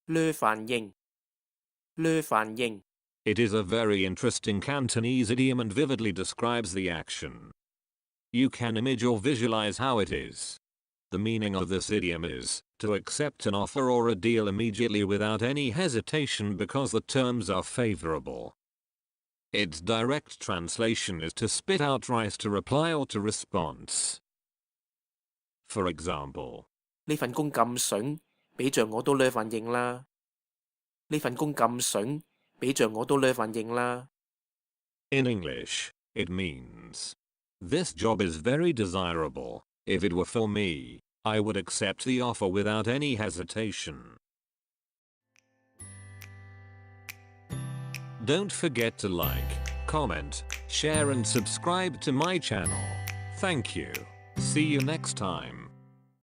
略反應，略反應， It is a very interesting Cantonese idiom and vividly describes the action. You can image or visualize how it is. The meaning of this idiom is to accept an offer or a deal immediately without any hesitation because the terms are favorable. Its direct translation is to spit outright to reply or to response. For example, 呢份工咁筍，俾着我都略反應啦。呢份工咁筍，俾着我都略反應啦。 in English, it means, this job is very desirable. If it were for me, I would accept the offer without any hesitation. Don't forget to like, comment, share and subscribe to my channel. Thank you. See you next time.